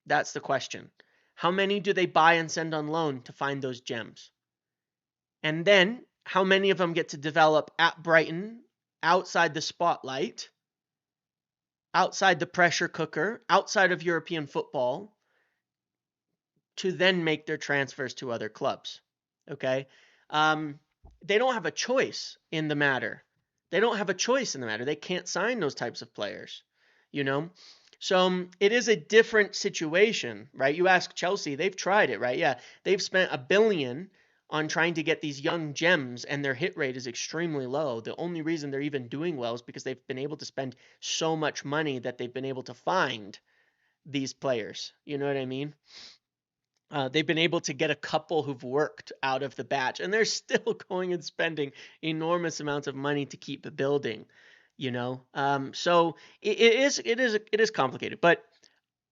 That's the question. How many do they buy and send on loan to find those gems? And then how many of them get to develop at Brighton, outside the spotlight, outside the pressure cooker, outside of European football, to then make their transfers to other clubs? Okay? They don't have a choice in the matter. They can't sign those types of players, you know? So it is a different situation, right? You ask Chelsea, they've tried it, right? Yeah, they've spent $1 billion on trying to get these young gems, and their hit rate is extremely low. The only reason they're even doing well is because they've been able to spend so much money that they've been able to find these players. You know what I mean? They've been able to get a couple who've worked out of the batch, and they're still going and spending enormous amounts of money to keep building. So it is complicated. But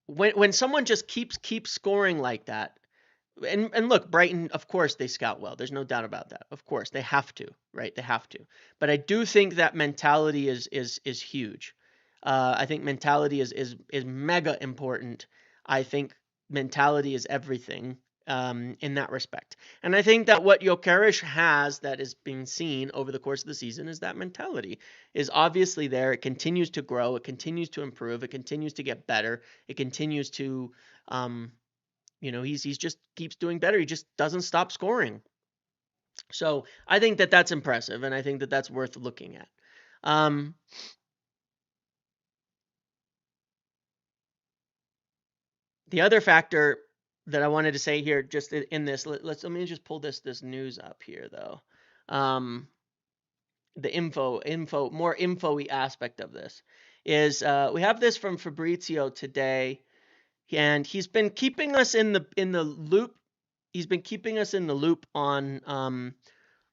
when someone just keeps scoring like that, and look, Brighton, of course they scout well. There's no doubt about that. Of course they have to, right? They have to. But I do think that mentality is huge. I think mentality is mega important. I think mentality is everything in that respect. And I think that what Gyökeres has that is being seen over the course of the season is that mentality is obviously there. It continues to grow. It continues to improve. It continues to get better. It continues to he's just keeps doing better. He just doesn't stop scoring. So I think that that's impressive, and I think that that's worth looking at. The other factor that I wanted to say here, just in this, let me just pull this news up here though. The more info-y aspect of this is we have this from Fabrizio today, and he's been keeping us in the loop. He's been keeping us in the loop on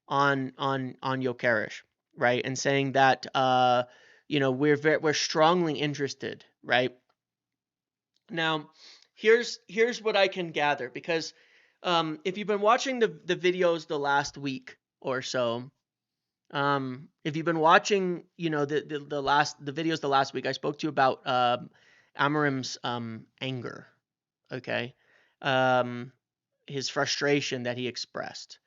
Gyökeres, right? And saying that we're strongly interested, right? Now, here's what I can gather, because if you've been watching the videos the last week or so, if you've been watching, the videos the last week, I spoke to you about Amorim's anger, okay, his frustration that he expressed,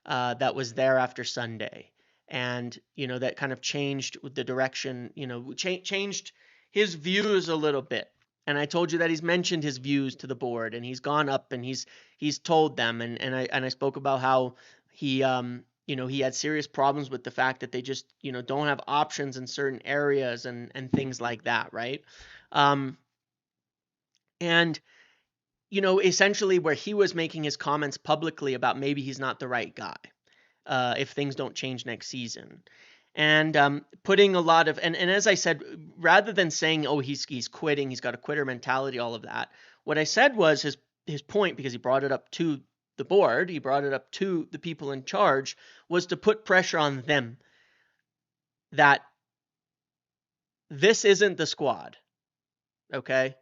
that was there after Sunday, and that kind of changed the direction, changed his views a little bit. And I told you that he's mentioned his views to the board, and he's gone up and he's told them, and I spoke about how he he had serious problems with the fact that they just don't have options in certain areas and things like that, right? And essentially where he was making his comments publicly about maybe he's not the right guy if things don't change next season. And putting a lot of, and as I said, rather than saying, oh, he's quitting, he's got a quitter mentality, all of that, what I said was his point, because he brought it up to the board, he brought it up to the people in charge, was to put pressure on them that this isn't the squad, okay,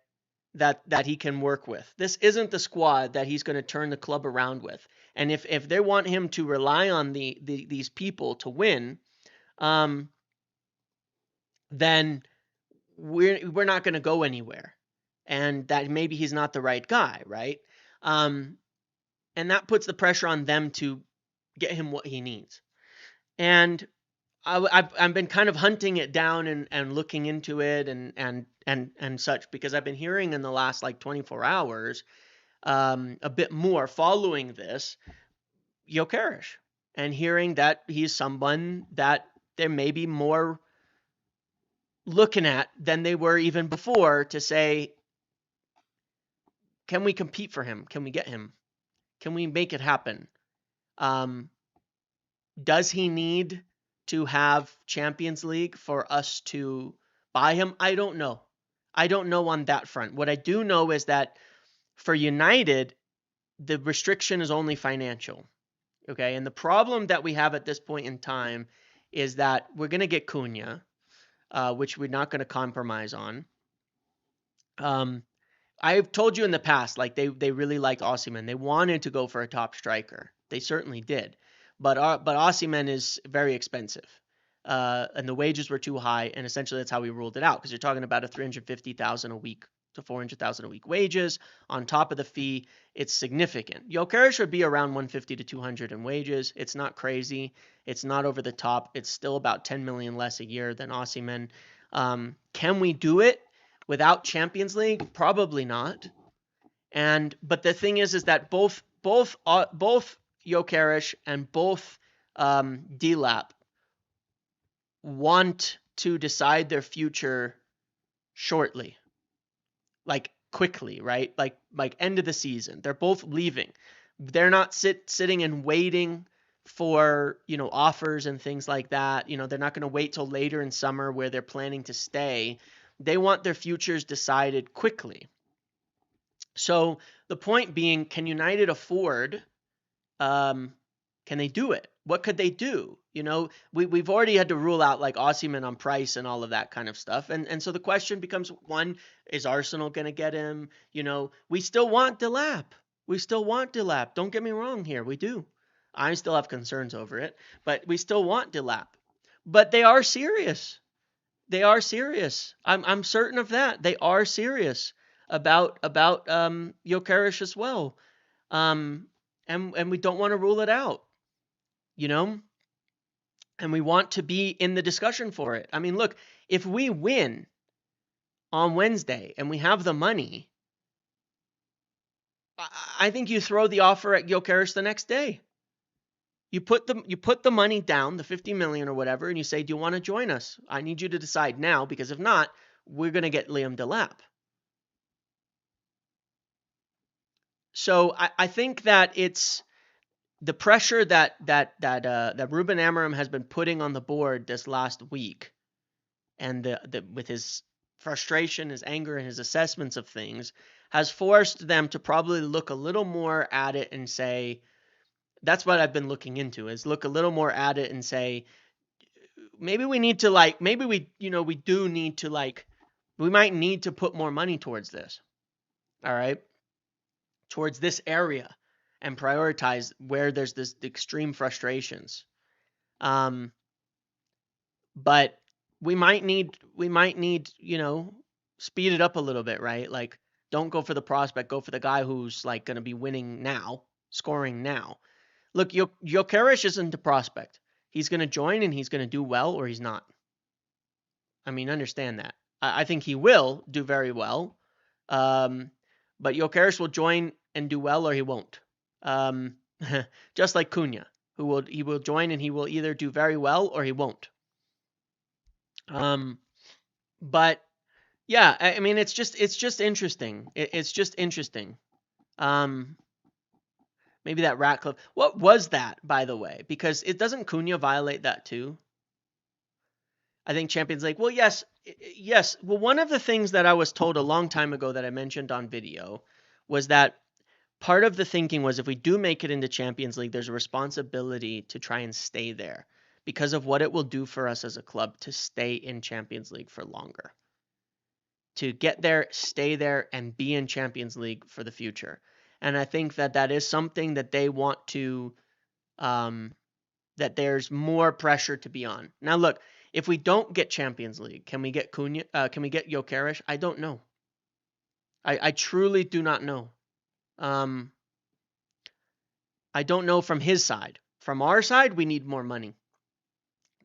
that he can work with. This isn't the squad that he's going to turn the club around with. And if they want him to rely on these people to win, then we're not going to go anywhere, and that maybe he's not the right guy, right? And that puts the pressure on them to get him what he needs. And I've been kind of hunting it down and looking into it and such, because I've been hearing in the last like 24 hours a bit more following this Gyökeres, and hearing that he's someone that there may be more looking at than they were even before, to say, can we compete for him? Can we get him? Can we make it happen? Does he need to have Champions League for us to buy him? I don't know. I don't know on that front. What I do know is that for United, the restriction is only financial. Okay. And the problem that we have at this point in time is that we're going to get Cunha, which we're not going to compromise on. I've told you in the past, like they really liked Osimhen. They wanted to go for a top striker. They certainly did, but Osimhen is very expensive, and the wages were too high, and essentially that's how we ruled it out because you're talking about a 350,000 a week to 400,000 a week wages on top of the fee. It's significant. Gyökeres should be around 150 to 200 in wages. It's not crazy. It's not over the top. It's still about 10 million less a year than Osimhen. Can we do it without Champions League? Probably not. But the thing is that both Gyökeres and both DLAP want to decide their future shortly, like quickly, right? Like end of the season. They're both leaving. They're not sitting and waiting for, offers and things like that. They're not going to wait till later in summer where they're planning to stay. They want their futures decided quickly. So the point being, can United afford, can they do it? What could they do? We've already had to rule out like Osimhen on price and all of that kind of stuff. And so the question becomes, one, is Arsenal going to get him? We still want Delap. We still want Delap. Don't get me wrong here. We do. I still have concerns over it, but we still want Delap. But they are serious. They are serious. I'm certain of that. They are serious about Gyökeres as well. And we don't want to rule it out, and we want to be in the discussion for it. I mean, look, if we win on Wednesday and we have the money, I think you throw the offer at Gyökeres the next day. You put the money down, the 50 million or whatever, and you say, do you want to join us? I need you to decide now, because if not, we're going to get Liam Delap. So I think that it's the pressure that Ruben Amorim has been putting on the board this last week, and with his frustration, his anger, and his assessments of things, has forced them to probably look a little more at it and say, that's what I've been looking into, is look a little more at it and say, maybe we need to we might need to put more money towards this. All right. Towards this area, and prioritize where there's this extreme frustrations. But we might need, speed it up a little bit, right? Like, don't go for the prospect, go for the guy who's like going to be winning now, scoring now. Look, Gyökeres isn't a prospect. He's going to join and he's going to do well, or he's not. I mean, understand that. I think he will do very well. But Gyökeres will join and do well, or he won't. Just like Cunha, he will join and he will either do very well or he won't. But yeah, I mean, it's just interesting. It's just interesting. Maybe that Ratcliffe. What was that, by the way? Because it doesn't Cunha violate that too? I think Champions League. Well, yes. Well, one of the things that I was told a long time ago that I mentioned on video was that part of the thinking was, if we do make it into Champions League, there's a responsibility to try and stay there because of what it will do for us as a club to stay in Champions League for longer. To get there, stay there, and be in Champions League for the future. And I think that is something that they want to, that there's more pressure to be on. Now, look, if we don't get Champions League, can we get Cunha? Can we get Gyökeres? I don't know. I truly do not know. I don't know from his side. From our side, we need more money.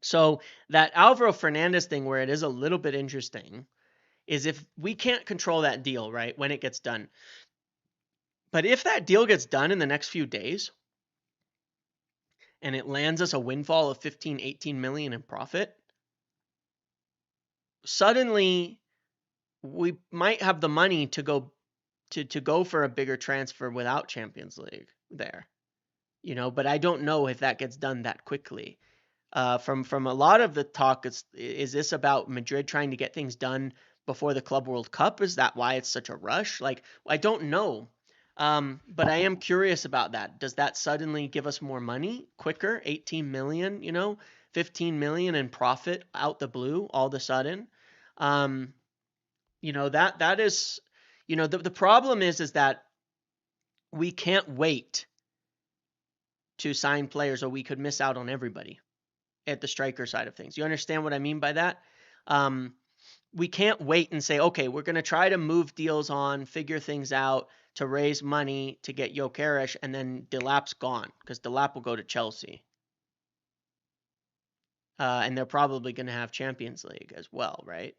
So that Alvaro Fernandez thing, where it is a little bit interesting, is if we can't control that deal, right, when it gets done. But if that deal gets done in the next few days and it lands us a windfall of 15, 18 million in profit, suddenly we might have the money to go for a bigger transfer without Champions League there. But I don't know if that gets done that quickly. From a lot of the talk, is this about Madrid trying to get things done before the Club World Cup? Is that why it's such a rush? Like, I don't know. But I am curious about that. Does that suddenly give us more money quicker? 18 million, 15 million in profit out the blue all of a sudden. That is, The problem is that we can't wait to sign players or we could miss out on everybody at the striker side of things. You understand what I mean by that? We can't wait and say, okay, we're going to try to move deals on, figure things out to raise money to get Gyökeres, and then Delap's gone because Delap will go to Chelsea. And they're probably going to have Champions League as well, right?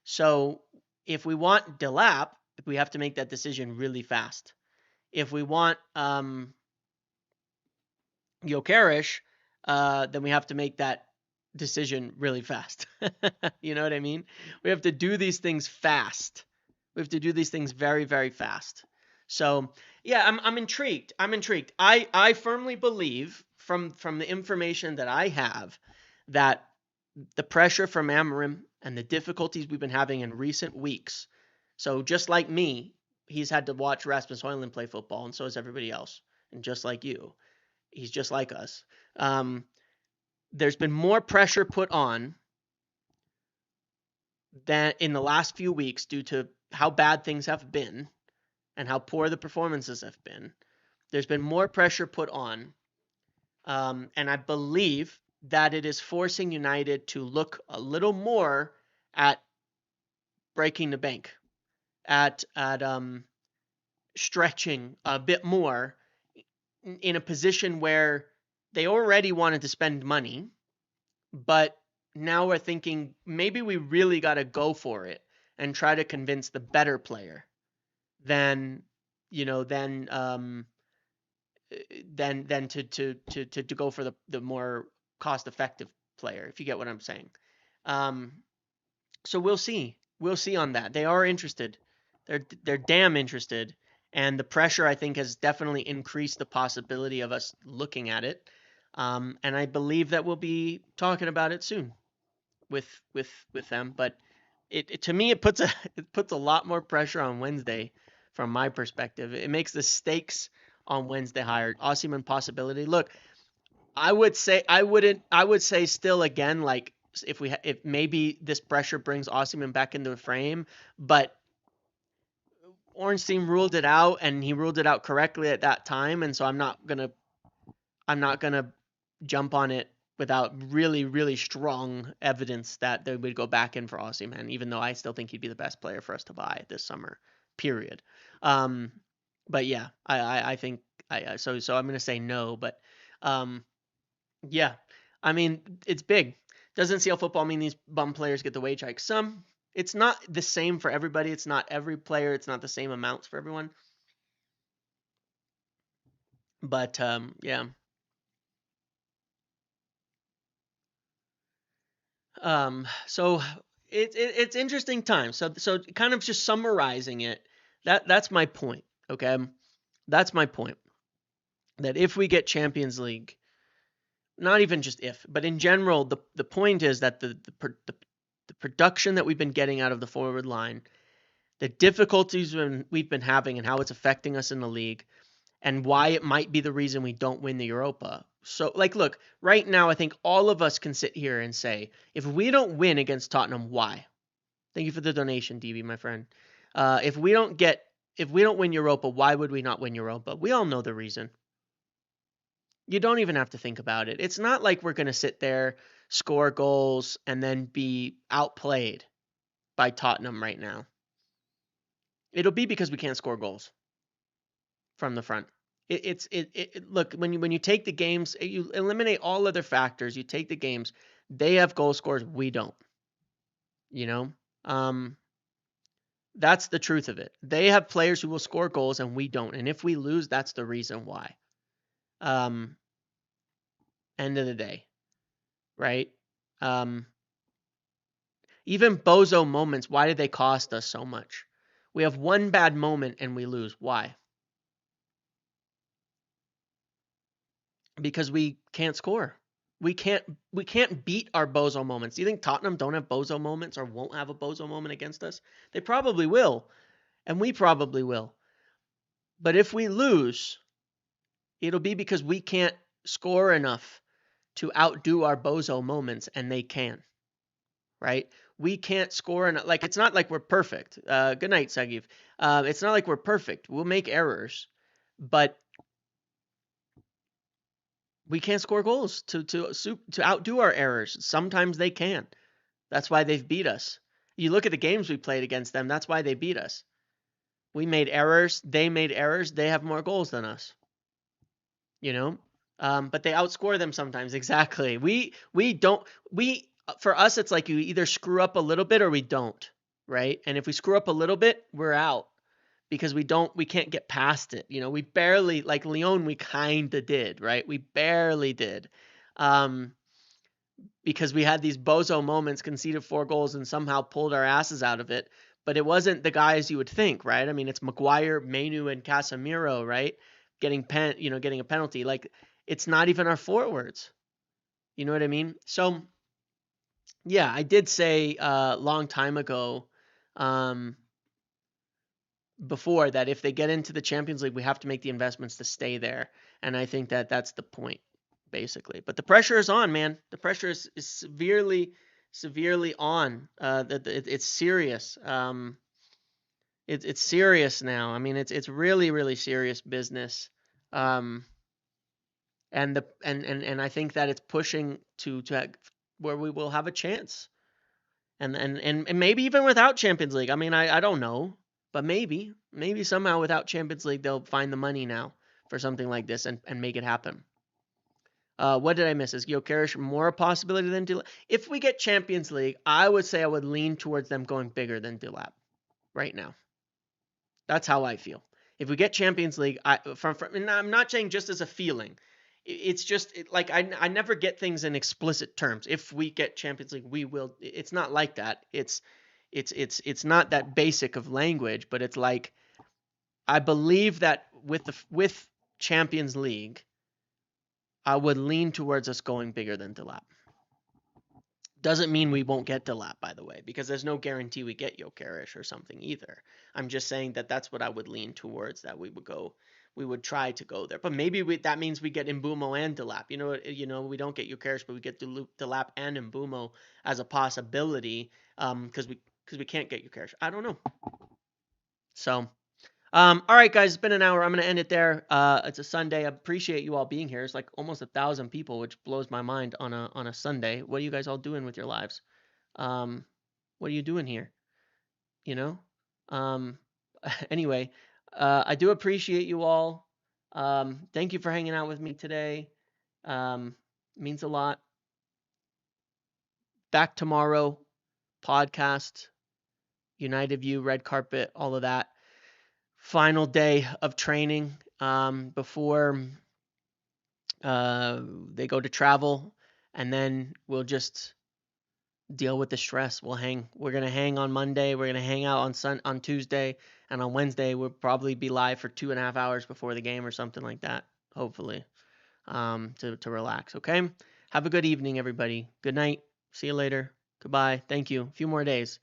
So if we want Delap, we have to make that decision really fast. If we want Gyökeres, then we have to make that decision really fast. You know what I mean? We have to do these things fast. We have to do these things very, very fast. So yeah, I'm intrigued. I'm intrigued. I firmly believe from the information that I have that the pressure from Amorim and the difficulties we've been having in recent weeks. So just like me, he's had to watch Rasmus Højlund play football, and so has everybody else. And just like you, he's just like us. There's been more pressure put on than in the last few weeks due to how bad things have been and how poor the performances have been. There's been more pressure put on, and I believe that it is forcing United to look a little more at breaking the bank, at stretching a bit more in a position where they already wanted to spend money, but now we're thinking maybe we really got to go for it and try to convince the better player than to go for the more cost effective player, if you get what I'm saying. So we'll see. We'll see on that. They are interested. They're damn interested. And the pressure, I think, has definitely increased the possibility of us looking at it. And I believe that we'll be talking about it soon with them. But to me, it puts a lot more pressure on Wednesday from my perspective. It makes the stakes on Wednesday higher. Osimhen possibility. Look, I would say still again, like if maybe this pressure brings Osimhen back into the frame, but Ornstein ruled it out, and he ruled it out correctly at that time, and so I'm not gonna jump on it without really, really strong evidence that they would go back in for Osimhen, even though I still think he'd be the best player for us to buy this summer. Period. But yeah, I think so I'm gonna say no, but yeah, I mean it's big. Doesn't CL football mean these bum players get the wage hike? Some. It's not the same for everybody. It's not every player. It's not the same amounts for everyone. But yeah. So it's interesting time. So kind of just summarizing it. That's my point. Okay, that's my point. That if we get Champions League, not even just if, but in general, the point is that the production that we've been getting out of the forward line, the difficulties we've been having and how it's affecting us in the league, and why it might be the reason we don't win the Europa. So, like, look, right now, I think all of us can sit here and say, if we don't win against Tottenham, why? Thank you for the donation, DB, my friend. If we don't win Europa, why would we not win Europa? We all know the reason. You don't even have to think about it. It's not like we're going to sit there, score goals, and then be outplayed by Tottenham right now. It'll be because we can't score goals from the front. Look, when you take the games, you eliminate all other factors. You take the games, they have goal scorers, we don't. You know, that's the truth of it. They have players who will score goals and we don't. And if we lose, that's the reason why. End of the day, right? Even bozo moments, why did they cost us so much? We have one bad moment and we lose. Why? Because we can't score. We can't beat our bozo moments. Do you think Tottenham don't have bozo moments or won't have a bozo moment against us? They probably will, and we probably will. But if we lose, it'll be because we can't score enough to outdo our bozo moments, and they can. right? We can't score, and like it's not like we're perfect. Good night, Sagiv. It's not like we're perfect. We'll make errors, but we can't score goals to outdo our errors. Sometimes they can. That's why they've beat us. You look at the games we played against them. That's why they beat us. We made errors. They made errors. They have more goals than us. You know, but they outscore them sometimes. Exactly. We don't. We For us, it's like you either screw up a little bit or we don't. Right. And if we screw up a little bit, we're out because we can't get past it. We barely, like Lyon, we kind of did, right? We barely did. Um, because we had these bozo moments, conceded 4 goals, and somehow pulled our asses out of it. But it wasn't the guys you would think, right? I mean, it's Maguire, Menu, and Casemiro, right? Getting a penalty. Like, it's not even our forwards. You know what I mean? So, yeah, I did say a long time ago, um, before, that if they get into the Champions League, we have to make the investments to stay there. And I think that that's the point, basically. But the pressure is on, man. The pressure is severely on. It's serious. It's serious now. I mean, it's really, really serious business. Um, and I think that it's pushing to where we will have a chance. And maybe even without Champions League. I mean, I don't know, but maybe somehow without Champions League they'll find the money now for something like this and make it happen. What did I miss? Is Gyökeres more a possibility than Delap? If we get Champions League, I would say I would lean towards them going bigger than Delap right now. That's how I feel. If we get Champions League, and I'm not saying just as a feeling. It's just like I never get things in explicit terms. If we get Champions League, we will. It's not like that. It's not that basic of language, but it's like I believe that with Champions League, I would lean towards us going bigger than Delap. Doesn't mean we won't get Delap, by the way, because there's no guarantee we get Gyökeres or something either. I'm just saying that that's what I would lean towards, that we would try to go there. But maybe that means we get Mbumo and Delap. We don't get Gyökeres, but we get Delap and Mbumo as a possibility, because we can't get Gyökeres. I don't know. So, all right, guys, it's been an hour. I'm going to end it there. It's a Sunday. I appreciate you all being here. It's like almost 1,000 people, which blows my mind on a Sunday. What are you guys all doing with your lives? What are you doing here? You know? Um, anyway, I do appreciate you all. Thank you for hanging out with me today. Means a lot. Back tomorrow, podcast, United View, red carpet, all of that. Final day of training before they go to travel, and then we'll just deal with the stress. We're gonna hang on Monday. We're gonna hang out on Tuesday, and on Wednesday we'll probably be live for 2.5 hours before the game or something like that. Hopefully, to relax. Okay. Have a good evening, everybody. Good night. See you later. Goodbye. Thank you. A few more days.